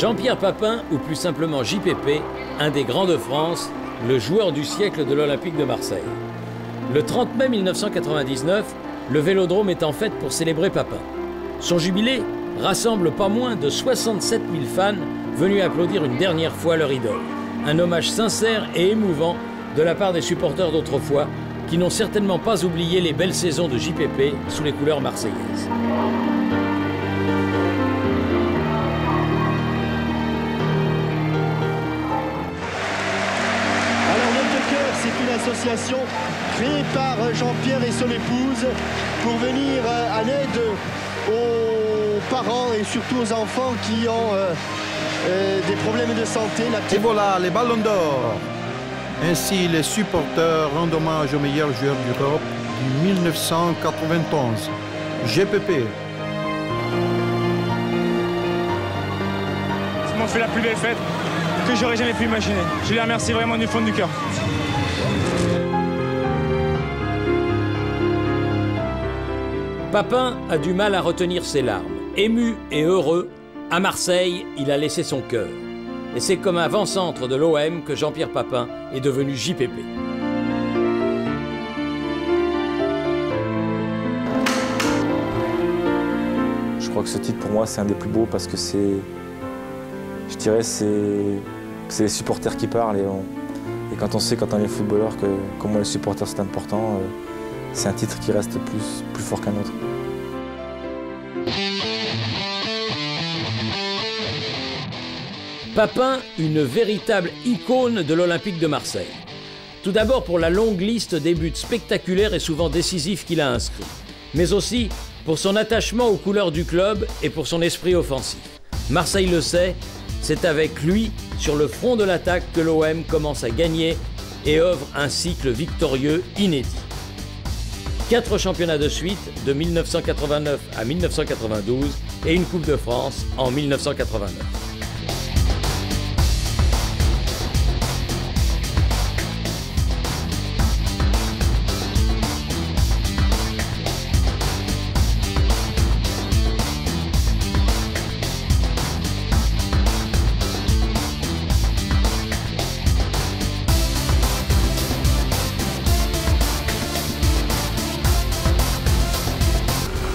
Jean-Pierre Papin, ou plus simplement JPP, un des grands de France, le joueur du siècle de l'Olympique de Marseille. Le 30 mai 1999, le Vélodrome est en fête pour célébrer Papin. Son jubilé rassemble pas moins de 67 000 fans venus applaudir une dernière fois leur idole. Un hommage sincère et émouvant de la part des supporters d'autrefois qui n'ont certainement pas oublié les belles saisons de JPP sous les couleurs marseillaises. C'est une association créée par Jean-Pierre et son épouse pour venir à l'aide aux parents et surtout aux enfants qui ont des problèmes de santé. Et voilà les ballons d'or. Ainsi, les supporters rendent hommage au meilleur joueur d'Europe du 1991, JPP. Ils m'ont fait la plus belle fête que j'aurais jamais pu imaginer. Je les remercie vraiment du fond du cœur. Papin a du mal à retenir ses larmes. Ému et heureux, à Marseille, il a laissé son cœur. Et c'est comme avant-centre de l'OM que Jean-Pierre Papin est devenu JPP. Je crois que ce titre, pour moi, c'est un des plus beaux parce que c'est... Je dirais, c'est les supporters qui parlent. Et quand on sait, quand on est footballeur, que comment les supporters c'est important, c'est un titre qui reste plus fort qu'un autre. Papin, une véritable icône de l'Olympique de Marseille. Tout d'abord pour la longue liste des buts spectaculaires et souvent décisifs qu'il a inscrits, mais aussi pour son attachement aux couleurs du club et pour son esprit offensif. Marseille le sait, c'est avec lui, sur le front de l'attaque, que l'OM commence à gagner et œuvre un cycle victorieux inédit. 4 championnats de suite, de 1989 à 1992, et une Coupe de France en 1989.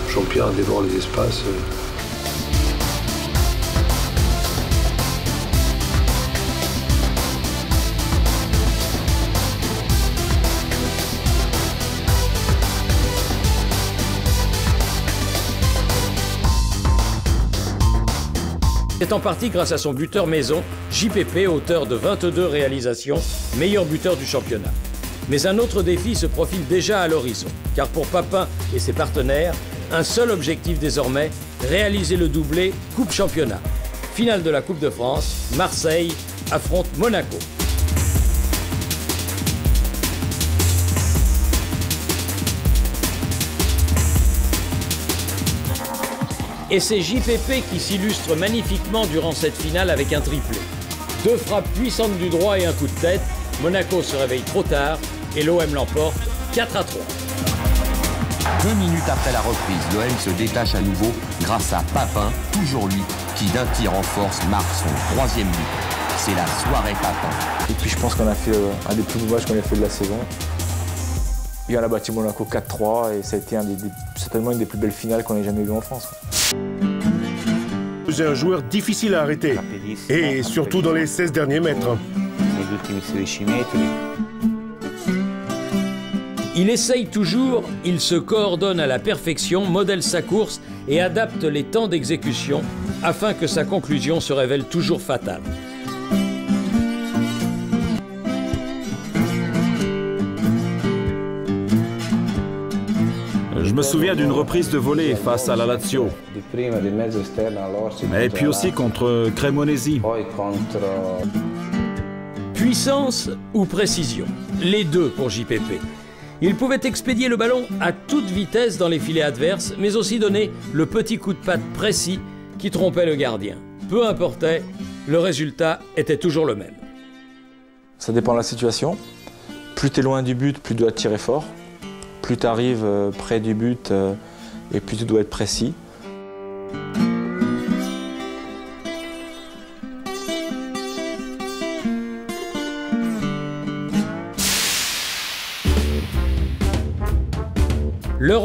Jean-Pierre dévore les espaces. C'est en partie grâce à son buteur maison, JPP, auteur de 22 réalisations, meilleur buteur du championnat. Mais un autre défi se profile déjà à l'horizon, car pour Papin et ses partenaires, un seul objectif désormais, réaliser le doublé Coupe-Championnat. Finale de la Coupe de France, Marseille affronte Monaco. Et c'est JPP qui s'illustre magnifiquement durant cette finale avec un triplé. 2 frappes puissantes du droit et un coup de tête, Monaco se réveille trop tard et l'OM l'emporte 4-3. 2 minutes après la reprise, l'OM se détache à nouveau grâce à Papin, toujours lui, qui d'un tir en force marque son 3e but. C'est la soirée Papin. Et puis je pense qu'on a fait un des plus beaux matchs qu'on a fait de la saison. Et on a battu Monaco 4-3 et ça a été certainement une des plus belles finales qu'on ait jamais vues en France. C'est un joueur difficile à arrêter, et surtout dans les 16 derniers mètres. Il essaye toujours, il se coordonne à la perfection, modèle sa course et adapte les temps d'exécution afin que sa conclusion se révèle toujours fatale. Je me souviens d'une reprise de volée face à la Lazio, et puis aussi contre Cremonesi. Puissance ou précision, les deux pour JPP. Il pouvait expédier le ballon à toute vitesse dans les filets adverses, mais aussi donner le petit coup de patte précis qui trompait le gardien. Peu importait, le résultat était toujours le même. Ça dépend de la situation. Plus tu es loin du but, plus tu dois tirer fort. Plus tu arrives près du but, et plus tu dois être précis.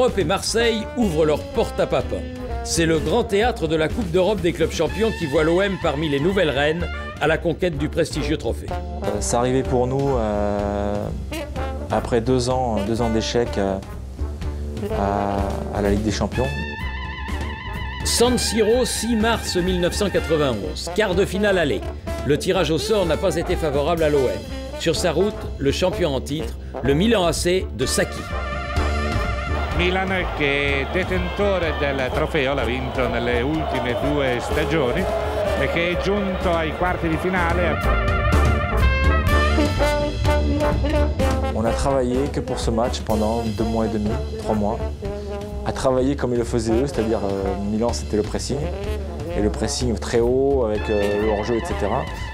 l'Europe et Marseille ouvrent leurs portes à Papin. C'est le grand théâtre de la Coupe d'Europe des clubs champions qui voit l'OM parmi les nouvelles reines à la conquête du prestigieux trophée. C'est arrivé pour nous après 2 ans d'échec à la Ligue des Champions. San Siro, 6 mars 1991, quart de finale aller. Le tirage au sort n'a pas été favorable à l'OM. Sur sa route, le champion en titre, le Milan AC de Sacchi. Milan che è detentore del trofeo, l'ha vinto nelle ultime 2 stagioni e che è giunto ai quarti di finale. On a travaillé que pour ce match pendant 2 mois et demi, 3 mois, à travailler comme ils le faisaient eux, c'est-à-dire Milan c'était le pressing, et le pressing très haut avec le hors-jeu, etc.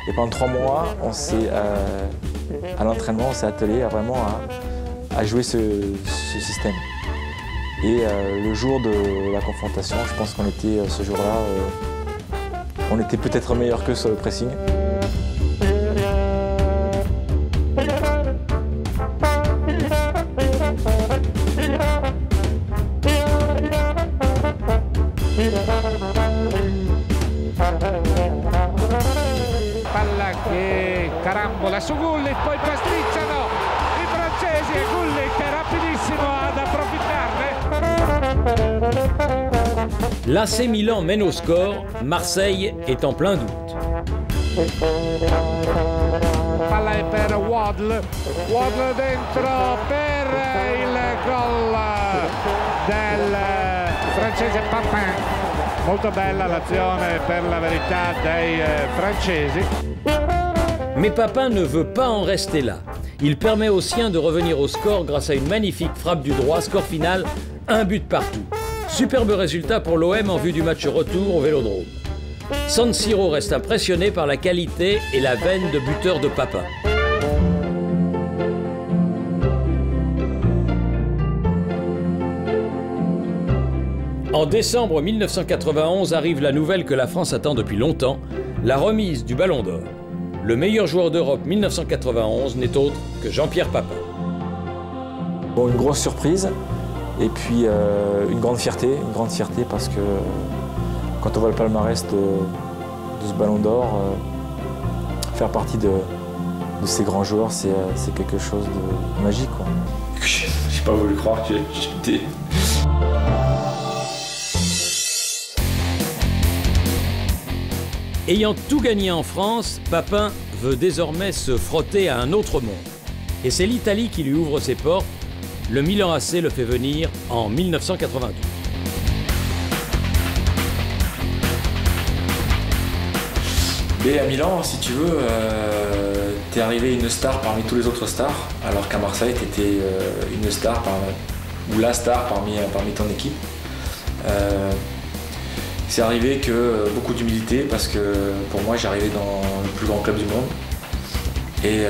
Et pendant 3 mois, à l'entraînement, on s'est attelé à jouer ce système. Et le jour de la confrontation, je pense qu'on était ce jour-là, on était peut-être meilleur qu'eux sur le pressing. Palla che carambola su Gullit, poi pasticciano i francesi e Gullit è rapidissimo ad approfittarne. L'AC Milan mène au score, Marseille est en plein doute. Palla è per Waddle dentro per il gol del francese Papin. Molto bella l'azione per la verità dei francesi. Mais Papin ne veut pas en rester là. Il permet aux siens de revenir au score grâce à une magnifique frappe du droit. Score final, 1 but partout. Superbe résultat pour l'OM en vue du match retour au Vélodrome. San Siro reste impressionné par la qualité et la veine de buteur de Papin. En décembre 1991 arrive la nouvelle que la France attend depuis longtemps, la remise du Ballon d'Or. Le meilleur joueur d'Europe 1991 n'est autre que Jean-Pierre Papin. Bon, une grosse surprise et puis une grande fierté parce que quand on voit le palmarès de ce Ballon d'Or, faire partie de ces grands joueurs, c'est quelque chose de magique, quoi. J'ai pas voulu croire que j'étais... Ayant tout gagné en France, Papin veut désormais se frotter à un autre monde. Et c'est l'Italie qui lui ouvre ses portes. Le Milan AC le fait venir en 1992. Et à Milan, si tu veux, t'es arrivé une star parmi tous les autres stars, alors qu'à Marseille, t'étais une star, ou la star parmi ton équipe. C'est arrivé que beaucoup d'humilité parce que pour moi j'arrivais dans le plus grand club du monde et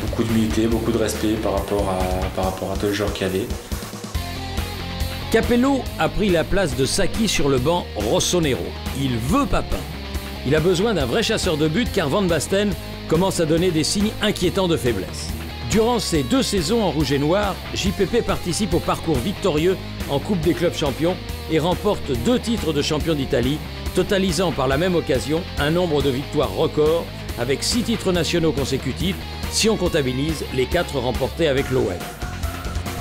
beaucoup d'humilité, beaucoup de respect par rapport à tous les joueurs qu'il y avait. Capello a pris la place de Sacchi sur le banc rossonero. Il veut Papin. Il a besoin d'un vrai chasseur de but car Van Basten commence à donner des signes inquiétants de faiblesse. Durant ces 2 saisons en rouge et noir, JPP participe au parcours victorieux en Coupe des clubs champions et remporte 2 titres de champion d'Italie, totalisant par la même occasion un nombre de victoires record avec 6 titres nationaux consécutifs si on comptabilise les 4 remportés avec l'OM.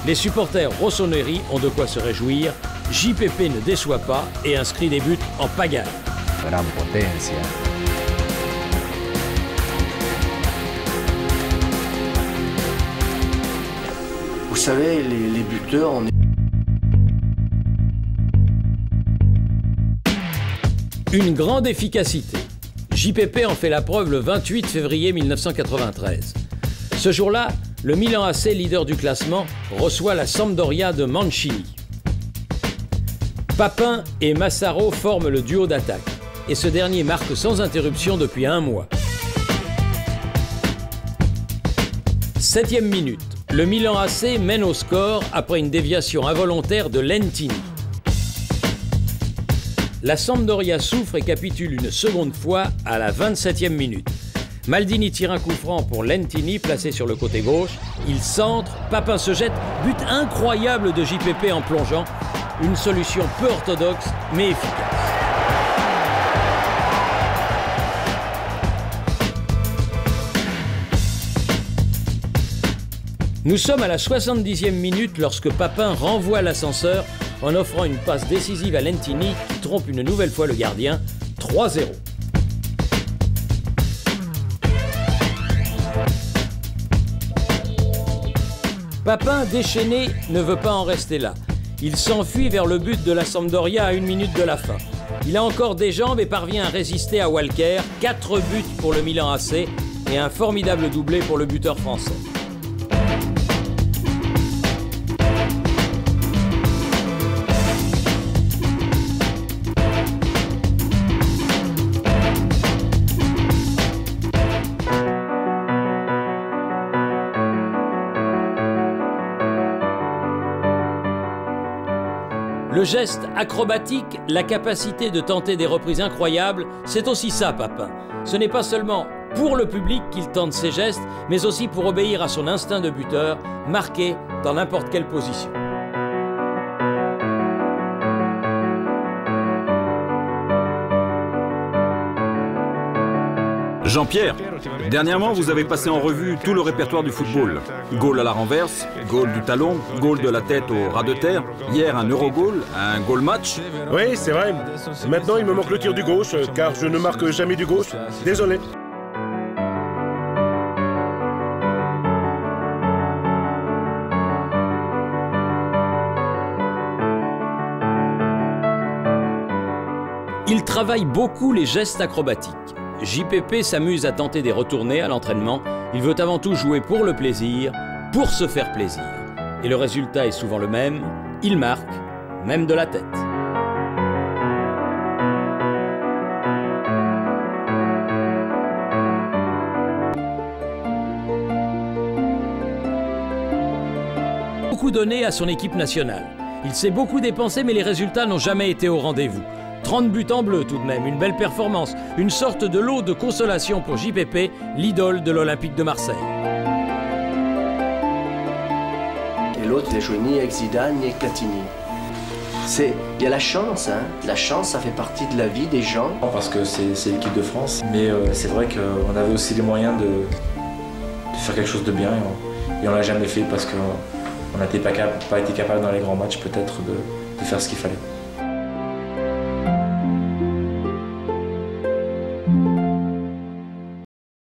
Les supporters rossoneri ont de quoi se réjouir, JPP ne déçoit pas et inscrit des buts en pagaille. Gran potencia. Vous savez, les buteurs, on est... Une grande efficacité. JPP en fait la preuve le 28 février 1993. Ce jour-là, le Milan AC, leader du classement, reçoit la Sampdoria de Mancini. Papin et Massaro forment le duo d'attaque, et ce dernier marque sans interruption depuis 1 mois. 7e minute, le Milan AC mène au score après une déviation involontaire de Lentini. La Sampdoria souffre et capitule une seconde fois à la 27e minute. Maldini tire un coup franc pour Lentini, placé sur le côté gauche. Il centre, Papin se jette, but incroyable de JPP en plongeant. Une solution peu orthodoxe, mais efficace. Nous sommes à la 70e minute lorsque Papin renvoie l'ascenseur en offrant une passe décisive à Lentini qui trompe une nouvelle fois le gardien. 3-0. Papin, déchaîné, ne veut pas en rester là. Il s'enfuit vers le but de la Sampdoria à 1 minute de la fin. Il a encore des jambes et parvient à résister à Walker. 4 buts pour le Milan AC et un formidable doublé pour le buteur français. Le geste acrobatique, la capacité de tenter des reprises incroyables, c'est aussi ça, Papin. Ce n'est pas seulement pour le public qu'il tente ses gestes, mais aussi pour obéir à son instinct de buteur, marqué dans n'importe quelle position. Jean-Pierre, dernièrement vous avez passé en revue tout le répertoire du football. Goal à la renverse, goal du talon, goal de la tête au ras de terre, hier un Eurogoal, un goal match. Oui, c'est vrai. Maintenant, il me manque le tir du gauche, car je ne marque jamais du gauche. Désolé. Il travaille beaucoup les gestes acrobatiques. JPP s'amuse à tenter des retournées à l'entraînement. Il veut avant tout jouer pour le plaisir, pour se faire plaisir. Et le résultat est souvent le même, il marque, même de la tête. Beaucoup donné à son équipe nationale. Il s'est beaucoup dépensé, mais les résultats n'ont jamais été au rendez-vous. 30 buts en bleu tout de même, une belle performance, une sorte de lot de consolation pour JPP, l'idole de l'Olympique de Marseille. Et l'autre, il a joué ni avec Zidane, ni avec Platini. Il y a la chance, hein. La chance, ça fait partie de la vie des gens. Parce que c'est l'équipe de France, mais c'est vrai qu'on avait aussi les moyens de faire quelque chose de bien et on l'a jamais fait parce qu'on n'était pas été capable dans les grands matchs peut-être de faire ce qu'il fallait.